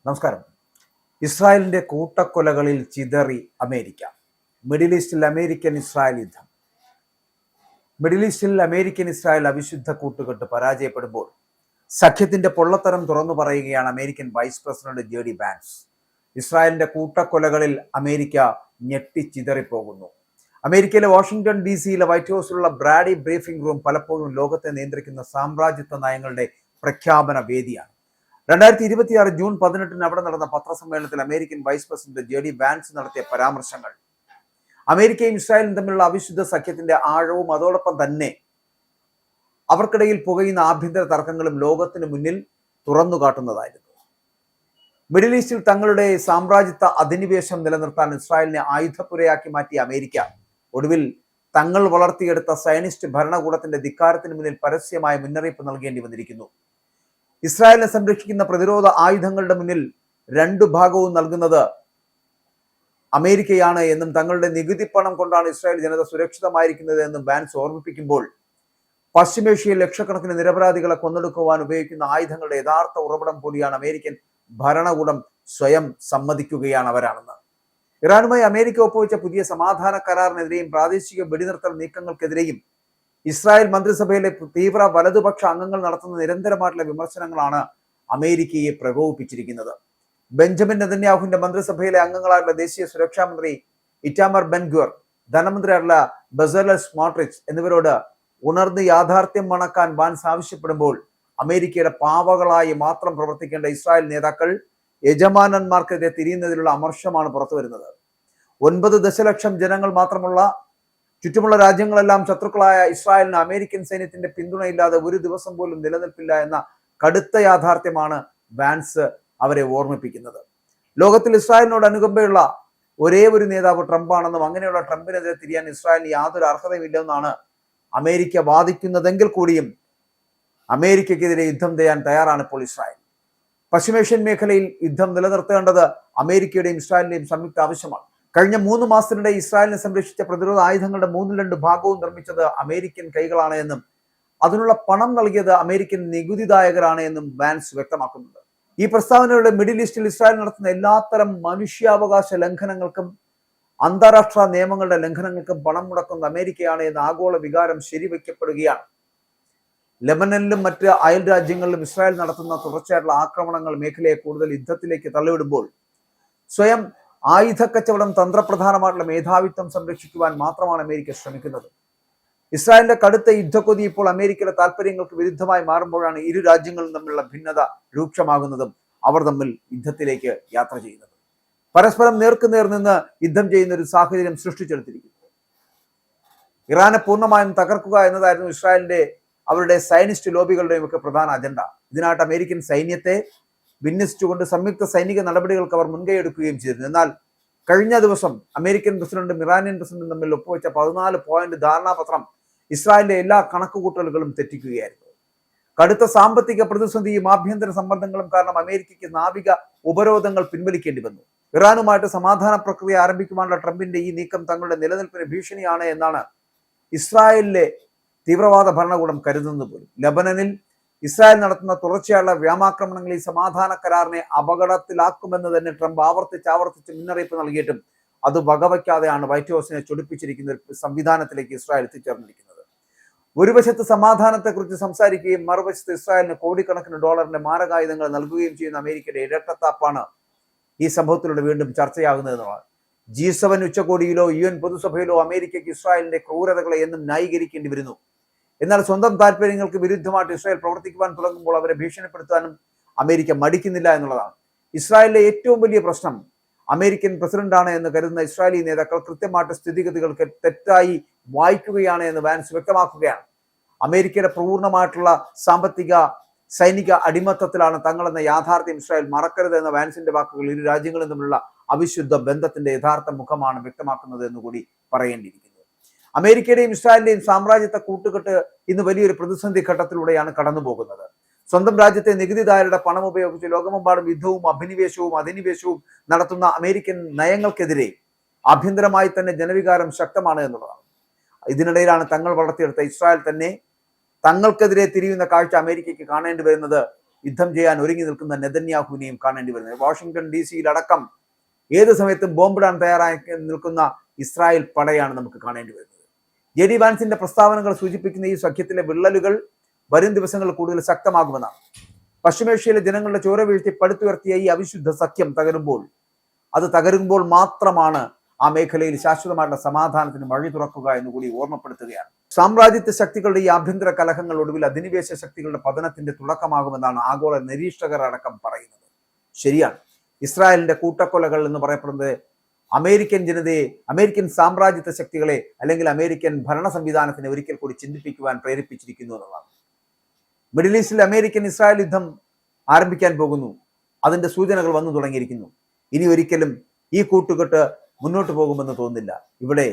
നമസ്കാരം. ഇസ്രായേലിന്റെ കൂട്ടക്കൊലകളിൽ ചിതറി അമേരിക്ക. മിഡിൽ ഈസ്റ്റിൽ അമേരിക്കൻ ഇസ്രായേൽ അവിശുദ്ധ കൂട്ടുകെട്ട് പരാജയപ്പെടുമ്പോൾ സഖ്യത്തിന്റെ പൊള്ളത്തരം തുറന്നു പറയുകയാണ് American vice president JD Vance. ഇസ്രായേലിന്റെ കൂട്ടക്കൊലകളിൽ അമേരിക്ക ഞെട്ടിച്ചിതറിപ്പോകുന്നു. അമേരിക്കയിലെ വാഷിംഗ്ടൺ DC-യിലെ വൈറ്റ് ഹൗസിലുള്ള ബ്രാഡി ബ്രീഫിംഗ് റൂം പലപ്പോഴും ലോകത്തെ നിയന്ത്രിക്കുന്ന സാമ്രാജ്യത്വ നയങ്ങളുടെ പ്രഖ്യാപന വേദിയാണ്. 2026 ജൂൺ 18 അവിടെ നടന്ന പത്രസമ്മേളനത്തിൽ American vice president JD Vance നടത്തിയ പരാമർശങ്ങൾ അമേരിക്കയും ഇസ്രായേലും തമ്മിലുള്ള അവിശുദ്ധ സഖ്യത്തിന്റെ ആഴവും അതോടൊപ്പം തന്നെ അവർക്കിടയിൽ പുകയുന്ന ആഭ്യന്തര തർക്കങ്ങളും ലോകത്തിന് മുന്നിൽ തുറന്നു കാട്ടുന്നതായിരുന്നു. മിഡിൽ ഈസ്റ്റിൽ തങ്ങളുടെ സാമ്രാജ്യത്വ അധിനിവേശം നിലനിർത്താൻ ഇസ്രായേലിനെ ആയുധപ്പുരയാക്കി മാറ്റിയ അമേരിക്ക ഒടുവിൽ തങ്ങൾ വളർത്തിയെടുത്ത സയനിസ്റ്റ് ഭരണകൂടത്തിന്റെ ധിക്കാരത്തിന് മുന്നിൽ പരസ്യമായ മുന്നറിയിപ്പ് നൽകേണ്ടി വന്നിരിക്കുന്നു. ഇസ്രായേലിനെ സംരക്ഷിക്കുന്ന പ്രതിരോധ ആയുധങ്ങളുടെ മുന്നിൽ രണ്ടു ഭാഗവും നൽകുന്നത് അമേരിക്കയാണ് എന്നും തങ്ങളുടെ നികുതി പണം കൊണ്ടാണ് ഇസ്രായേൽ ജനത സുരക്ഷിതമായിരിക്കുന്നത് എന്നും വാൻസ് ഓർമ്മിപ്പിക്കുമ്പോൾ പശ്ചിമേഷ്യയിൽ ലക്ഷക്കണക്കിന് നിരപരാധികളെ കൊന്നൊടുക്കുവാൻ ഉപയോഗിക്കുന്ന ആയുധങ്ങളുടെ യഥാർത്ഥ ഉറവിടം കൂടിയാണ് അമേരിക്കൻ ഭരണകൂടം സ്വയം സമ്മതിക്കുകയാണ് അവരാണെന്ന്. ഇറാനുമായി അമേരിക്ക ഒപ്പുവെച്ച പുതിയ സമാധാന കരാറിനെതിരെയും പ്രാദേശിക വെടിനിർത്തൽ നീക്കങ്ങൾക്കെതിരെയും ഇസ്രായേൽ മന്ത്രിസഭയിലെ തീവ്ര വലതുപക്ഷ അംഗങ്ങൾ നടത്തുന്ന നിരന്തരമായിട്ടുള്ള വിമർശനങ്ങളാണ് അമേരിക്കയെ പ്രകോപിപ്പിച്ചിരിക്കുന്നത്. ബെഞ്ചമിൻ നെതന്യാഹുവിന്റെ മന്ത്രിസഭയിലെ അംഗങ്ങളായിട്ടുള്ള ദേശീയ സുരക്ഷാ മന്ത്രി ഇറ്റാമർ ബെൻ-ഗ്വിർ, ധനമന്ത്രിയായിട്ടുള്ള ബെസലേൽ സ്മോട്രിച്ച് എന്നിവരോട് ഉണർന്ന് യാഥാർത്ഥ്യം മണക്കാൻ വാൻസ് ആവശ്യപ്പെടുമ്പോൾ അമേരിക്കയുടെ പാവകളായി മാത്രം പ്രവർത്തിക്കേണ്ട ഇസ്രായേൽ നേതാക്കൾ യജമാനന്മാർക്കെതിരെ തിരിയുന്നതിലുള്ള അമർഷമാണ് പുറത്തു വരുന്നത്. 9 ദശലക്ഷം ജനങ്ങൾ മാത്രമുള്ള ചുറ്റുമുള്ള രാജ്യങ്ങളെല്ലാം ശത്രുക്കളായ ഇസ്രായേലിന് അമേരിക്കൻ സൈന്യത്തിന്റെ പിന്തുണയില്ലാതെ ഒരു ദിവസം പോലും നിലനിൽപ്പില്ല എന്ന കടുത്ത യാഥാർത്ഥ്യമാണ് വാൻസ് അവരെ ഓർമ്മിപ്പിക്കുന്നത്. ലോകത്തിൽ ഇസ്രായേലിനോട് അനുകമ്പയുള്ള ഒരേ ഒരു നേതാവ് ട്രംപാണെന്നും അങ്ങനെയുള്ള ട്രംപിനെതിരെ തിരിയാൻ ഇസ്രായേലിന് യാതൊരു അർഹതയുമില്ലെന്നാണ് അമേരിക്ക വാദിക്കുന്നതെങ്കിൽ കൂടിയും അമേരിക്കക്കെതിരെ യുദ്ധം ചെയ്യാൻ തയ്യാറാണ് ഇപ്പോൾ ഇസ്രായേൽ. പശ്ചിമേഷ്യൻ മേഖലയിൽ യുദ്ധം നിലനിർത്തേണ്ടത് അമേരിക്കയുടെയും ഇസ്രായേലിന്റെയും സംയുക്ത ആവശ്യമാണ്. കഴിഞ്ഞ 3 മാസത്തിനിടെ ഇസ്രായേലിനെ സംരക്ഷിച്ച പ്രതിരോധ ആയുധങ്ങളുടെ 2 ഭാഗവും നിർമ്മിച്ചത് അമേരിക്കൻ കൈകളാണ് എന്നും അതിനുള്ള പണം നൽകിയത് അമേരിക്കൻ നികുതിദായകരാണ് എന്നും വാൻസ് വ്യക്തമാക്കുന്നുണ്ട്. ഈ പ്രസ്താവനയുടെ മിഡിൽ ഈസ്റ്റിൽ ഇസ്രായേൽ നടത്തുന്ന എല്ലാത്തരം മനുഷ്യാവകാശ ലംഘനങ്ങൾക്കും അന്താരാഷ്ട്ര നിയമങ്ങളുടെ ലംഘനങ്ങൾക്കും പണം മുടക്കുന്ന അമേരിക്കയാണ് എന്ന ആഗോള വികാരം ശരിവയ്ക്കപ്പെടുകയാണ്. ലെബനനിലും മറ്റ് അയൽ രാജ്യങ്ങളിലും ഇസ്രായേൽ നടത്തുന്ന തുടർച്ചയായിട്ടുള്ള ആക്രമണങ്ങൾ മേഖലയെ കൂടുതൽ യുദ്ധത്തിലേക്ക് തള്ളിവിടുമ്പോൾ സ്വയം ആയുധ കച്ചവടം തന്ത്രപ്രധാനമായിട്ടുള്ള മേധാവിത്വം സംരക്ഷിക്കുവാൻ മാത്രമാണ് അമേരിക്ക ശ്രമിക്കുന്നത്. ഇസ്രായേലിന്റെ കടുത്ത യുദ്ധക്കൊതി ഇപ്പോൾ അമേരിക്കയുടെ താല്പര്യങ്ങൾക്ക് വിരുദ്ധമായി മാറുമ്പോഴാണ് ഇരു രാജ്യങ്ങളും തമ്മിലുള്ള ഭിന്നത രൂക്ഷമാകുന്നതും അവർ തമ്മിൽ യുദ്ധത്തിലേക്ക് യാത്ര ചെയ്യുന്നത്. പരസ്പരം നേർക്കുനേർ നിന്ന് യുദ്ധം ചെയ്യുന്ന ഒരു സാഹചര്യം സൃഷ്ടിച്ചെടുത്തിരിക്കുന്നു. ഇറാനെ പൂർണ്ണമായും തകർക്കുക എന്നതായിരുന്നു ഇസ്രായേലിന്റെ അവരുടെ സയനിസ്റ്റ് ലോബികളുടെയും ഒക്കെ പ്രധാന അജണ്ട. ഇതിനായിട്ട് അമേരിക്കൻ സൈന്യത്തെ വിന്യസിച്ചുകൊണ്ട് സംയുക്ത സൈനിക നടപടികൾക്ക് അവർ മുൻകൈയെടുക്കുകയും ചെയ്തിരുന്നു. എന്നാൽ കഴിഞ്ഞ ദിവസം അമേരിക്കൻ പ്രസിഡന്റും ഇറാനിയൻ പ്രസിഡന്റും തമ്മിൽ ഒപ്പുവെച്ച 14 പോയിന്റ് ധാരണാപത്രം ഇസ്രായേലിന്റെ എല്ലാ കണക്കുകൂട്ടലുകളും തെറ്റിക്കുകയായിരുന്നു. കടുത്ത സാമ്പത്തിക പ്രതിസന്ധിയും ആഭ്യന്തര സമ്മർദ്ദങ്ങളും കാരണം അമേരിക്കയ്ക്ക് നാവിക ഉപരോധങ്ങൾ പിൻവലിക്കേണ്ടി വന്നു. ഇറാനുമായിട്ട് സമാധാന പ്രക്രിയ ആരംഭിക്കുവാനുള്ള ട്രംപിന്റെ ഈ നീക്കം തങ്ങളുടെ നിലനിൽപ്പിന് ഭീഷണിയാണ് എന്നാണ് ഇസ്രായേലിലെ തീവ്രവാദ ഭരണകൂടം കരുതുന്നത് പോലും. ലബനനിൽ ഇസ്രായേൽ നടത്തുന്ന തുടർച്ചയായുള്ള വ്യോമാക്രമണങ്ങൾ ഈ സമാധാന കരാറിനെ അപകടത്തിലാക്കുമെന്ന് തന്നെ ട്രംപ് ആവർത്തിച്ച് മുന്നറിയിപ്പ് നൽകിയിട്ടും അത് വകവയ്ക്കാതെയാണ് വൈറ്റ് ഹൗസിനെ ചൊടിപ്പിച്ചിരിക്കുന്ന ഒരു സംവിധാനത്തിലേക്ക് ഇസ്രായേൽ എത്തിച്ചേർന്നിരിക്കുന്നത്. ഒരു വശത്ത് സമാധാനത്തെക്കുറിച്ച് സംസാരിക്കുകയും മറുവശത്ത് ഇസ്രായേലിന് കോടിക്കണക്കിന് ഡോളറിന്റെ മാരകായുധങ്ങൾ നൽകുകയും ചെയ്യുന്ന അമേരിക്കയുടെ ഇരട്ടത്താപ്പാണ് ഈ സംഭവത്തിലൂടെ വീണ്ടും ചർച്ചയാകുന്നതെന്നാണ്. G7 ഉച്ചകോടിയിലോ UN പൊതുസഭയിലോ അമേരിക്കയ്ക്ക് ഇസ്രായേലിന്റെ ക്രൂരതകളെ എന്നും ന്യായീകരിക്കേണ്ടി വരുന്നു. എന്നാൽ സ്വന്തം താല്പര്യങ്ങൾക്ക് വിരുദ്ധമായിട്ട് ഇസ്രായേൽ പ്രവർത്തിക്കുവാൻ തുടങ്ങുമ്പോൾ അവരെ ഭീഷണിപ്പെടുത്താനും അമേരിക്ക മടിക്കുന്നില്ല എന്നുള്ളതാണ്. ഇസ്രായേലിലെ ഏറ്റവും വലിയ പ്രശ്നം അമേരിക്കൻ പ്രസിഡന്റാണ് എന്ന് കരുതുന്ന ഇസ്രായേലി നേതാക്കൾ കൃത്യമായിട്ട് സ്ഥിതിഗതികൾക്ക് തെറ്റായി വായിക്കുകയാണ് എന്ന് വാൻസ് വ്യക്തമാക്കുകയാണ്. അമേരിക്കയുടെ പൂർണ്ണമായിട്ടുള്ള സാമ്പത്തിക സൈനിക അടിമത്തത്തിലാണ് തങ്ങളെന്ന യാഥാർത്ഥ്യം ഇസ്രായേൽ മറക്കരുത് എന്ന വാൻസിന്റെ വാക്കുകൾ ഇരു രാജ്യങ്ങളും തമ്മിലുള്ള അവിശുദ്ധ ബന്ധത്തിന്റെ യഥാർത്ഥ മുഖമാണ് വ്യക്തമാക്കുന്നത് എന്നുകൂടി പറയേണ്ടിയിരിക്കുന്നു. അമേരിക്കയുടെയും ഇസ്രായേലിന്റെയും സാമ്രാജ്യത്വ കൂട്ടുകെട്ട് ഇന്ന് വലിയൊരു പ്രതിസന്ധി ഘട്ടത്തിലൂടെയാണ് കടന്നു പോകുന്നത്. സ്വന്തം രാജ്യത്തെ നികുതിദായരുടെ പണം ഉപയോഗിച്ച് ലോകമെമ്പാടും യുദ്ധവും അധിനിവേശവും നടത്തുന്ന അമേരിക്കൻ നയങ്ങൾക്കെതിരെ ആഭ്യന്തരമായി തന്നെ ജനവികാരം ശക്തമാണ് എന്നുള്ളതാണ്. ഇതിനിടയിലാണ് തങ്ങൾ വളർത്തിയെടുത്ത ഇസ്രായേൽ തന്നെ തങ്ങൾക്കെതിരെ തിരിയുന്ന കാഴ്ച അമേരിക്കയ്ക്ക് കാണേണ്ടി വരുന്നത് യുദ്ധം ചെയ്യാൻ ഒരുങ്ങി നിൽക്കുന്ന നെതന്യാഹുവിനെയും കാണേണ്ടി വരുന്നത്. വാഷിംഗ്ടൺ DC അടക്കം ഏത് സമയത്തും ബോംബിടാൻ തയ്യാറായി നിൽക്കുന്ന ഇസ്രായേൽ പടയാണ് നമുക്ക് കാണേണ്ടി വരുന്നത്. JD വാൻസിന്റെ പ്രസ്താവനകൾ സൂചിപ്പിക്കുന്ന ഈ സഖ്യത്തിലെ വിള്ളലുകൾ വരും ദിവസങ്ങളിൽ കൂടുതൽ ശക്തമാകുമെന്നാണ്. പശ്ചിമേഷ്യയിലെ ജനങ്ങളുടെ ചോര വീഴ്ത്തി പടുത്തുയർത്തിയ ഈ അവിശുദ്ധ സഖ്യം തകരുമ്പോൾ മാത്രമാണ് ആ മേഖലയിൽ ശാശ്വതമായിട്ടുള്ള സമാധാനത്തിന് വഴി തുറക്കുക എന്ന് കൂടി ഓർമ്മപ്പെടുത്തുകയാണ്. സാമ്രാജ്യത്വ ശക്തികളുടെ ഈ ആഭ്യന്തര കലഹങ്ങൾ ഒടുവിൽ അധിനിവേശ ശക്തികളുടെ പതനത്തിന്റെ തുടക്കമാകുമെന്നാണ് ആഗോള നിരീക്ഷകർ അടക്കം പറയുന്നത്. ശരിയാണ്, ഇസ്രായേലിന്റെ കൂട്ടക്കൊലകൾ എന്ന് പറയപ്പെടുന്നത് അമേരിക്കൻ ജനതയെ, അമേരിക്കൻ സാമ്രാജ്യത്വ ശക്തികളെ അല്ലെങ്കിൽ അമേരിക്കൻ ഭരണ സംവിധാനത്തിനെ ഒരിക്കൽ കൂടി ചിന്തിപ്പിക്കുവാൻ പ്രേരിപ്പിച്ചിരിക്കുന്നു എന്നുള്ളതാണ്. മിഡിൽ ഈസ്റ്റിൽ അമേരിക്കൻ ഇസ്രായേൽ യുദ്ധം ആരംഭിക്കാൻ പോകുന്നു. അതിന്റെ സൂചനകൾ വന്നു തുടങ്ങിയിരിക്കുന്നു. ഇനി ഒരിക്കലും ഈ കൂട്ടുകെട്ട് മുന്നോട്ട് പോകുമെന്ന് തോന്നുന്നില്ല. ഇവിടെ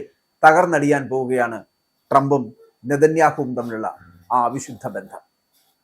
തകർന്നടിയാൻ പോവുകയാണ് ട്രംപും നെതന്യാഹുവും തമ്മിലുള്ള ആ അവിശുദ്ധ ബന്ധം.